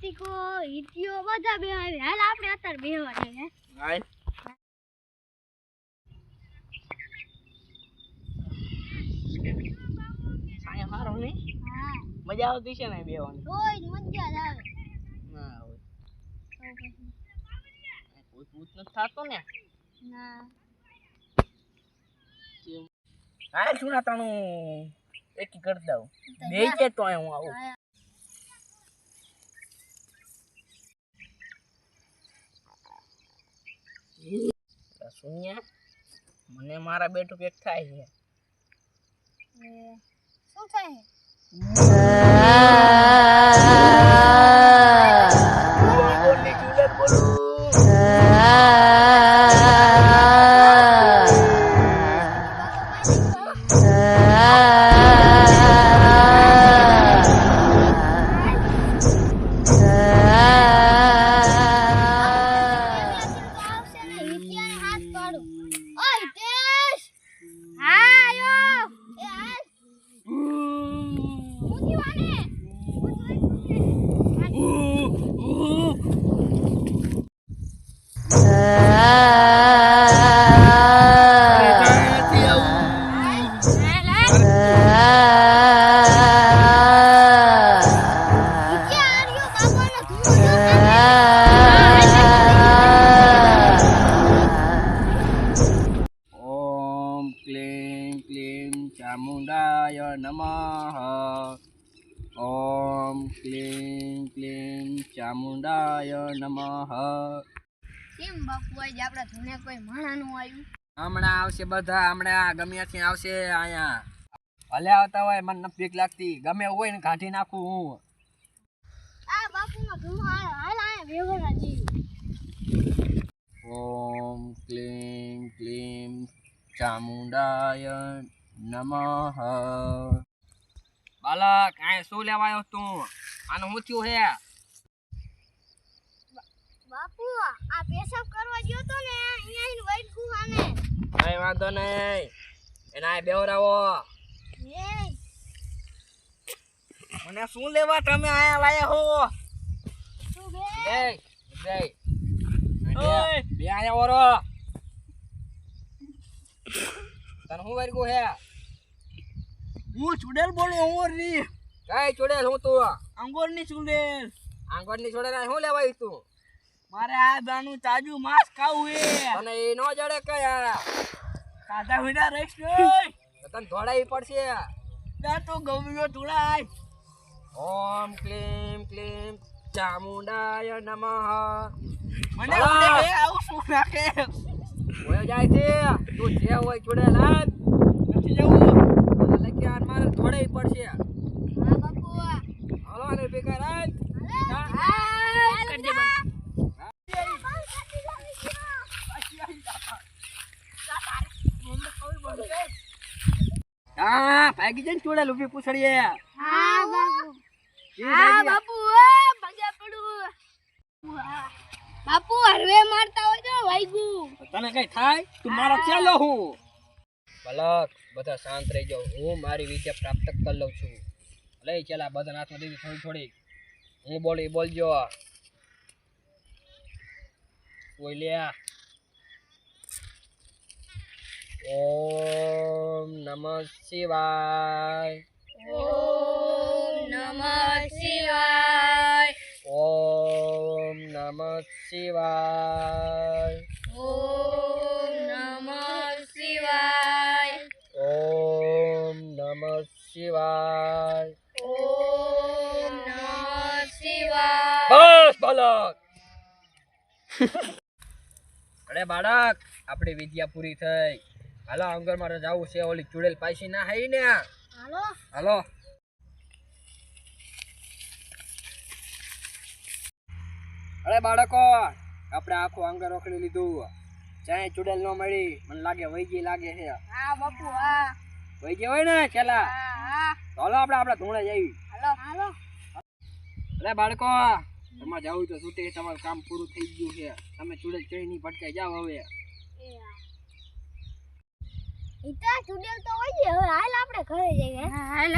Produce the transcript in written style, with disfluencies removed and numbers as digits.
કાર્તિકો ઈટીઓ બધા બે આવી હાલ આપણે અત્યારે બેહવા જઈએ હાલ સાયા હારો ને હા મજા આવતી છે ને બેવાની રોજ મજા જ આવે ના હોય કોઈ પૂછ ન થાતો ને ના હાલ સુના તાણું એક કર દઉં બે કે તો હું આવું સુન્યા મને મારા બેટું પેક થાય છે શું થાય ચામુંડાય નમઃ ઓમ ક્લીમ ક્લીમ ચામુંડાય નમઃ કેમ બાપુ આજે આપડા ધૂણે કોઈ માણાનું આવ્યું હમણાં આવશે બધા હમણાં ગમે ત્યાં આવશે અહીંયા ભલે આવતા હોય મને નથી બીક લાગતી ગમે હોય ને કાઢી નાખું હું આ બાપુનો ધૂણો હાલ આયા વેવરા જી ઓમ ક્લીમ ક્લીમ ચામુંડાય નમઃ બાલક આ શું લેવા આવ્યો તું આનું શું થયું હે બાપુ આ પેશાબ કરવા ગયો તો ને અહીંયા વાઈટ ગુહાને કઈ વાંધો નહીં એના આ બેવરાવો મને શું લેવા તમે આયા લાયા હો શું બે બે ઓય બે આયા ઓરો તને હું વારી ગો હે હું ચુડેલ બોલું અંગોરની કઈ ચુડેલ હું તું અંગોરની ચુડેલ આંગણની ચુડેલ શું લેવા આવી તું મારે આ દાનું તાજુ માંસ ખાવું હે તને એ નો જડે કયા ખાધા વિના રહીશ નહીં તને ધોડાવી પડશે ના તો ગમ્યો ધોળાય ઓમ ક્લીમ ક્લીમ ચામુંડાય નમઃ મને ઉડે હે આવું શું નાખે ઓય જાય છે તું જે હોય ચુડેલ હાલ નથી જવું લખી આર મારે ધોડાવી પડશે હા બાપુ હાલો ને ભેગા રાત કરજે બંધ હા ભાગી જઈને ચુડેલ ઉભી પૂછડીએ હા બાપુ બાપુ પગે પડું બાપુ હરવે મારતા હોય તો વાઈગુ તને કઈ થાય તું મારો ચાલો હું પલક બધા શાંત રહી જાઓ હું મારી વિદ્યા પ્રાપ્ત કરી લઉં છું લઈ ચાલા બધા હાથમાં દીધી થોડી થોડી હું બોલી બોલજો બોલ્યા ઓમ નમઃ શિવાય ઓમ નમઃ શિવાય ઓમ નમઃ શિવાય ઓમ નમઃ શિવાય ઓમ નમઃ શિવાય ઓમ નમઃ શિવાય બસ બાલક અરે બાળક આપણી વિદ્યા પૂરી થઈ હાલો અંગર મારે જવું છે ઓલી ચુડેલ પાછી ના હઈ ને હાલો હાલો અરે બાળકો આપણે આખું આંગર રોકડી લીધું ચાય ચુડેલ ન મળી મને લાગે વૈગી લાગે છે હા બાપુ હા વૈગી હોય ને છેલ્લા હા હાલો આપણે આપણા ધૂણે જઈ હાલો હાલો અરે બાળકો તમારે જવું તો છૂટે તમારું કામ પૂરું થઈ ગયું છે તમે ચુડેલ ચડી નહીં ભટકાઈ જાઓ હવે ઈતા ચુડેલ તો હોય હવે હાલ આપણે ઘરે જઈએ હાલ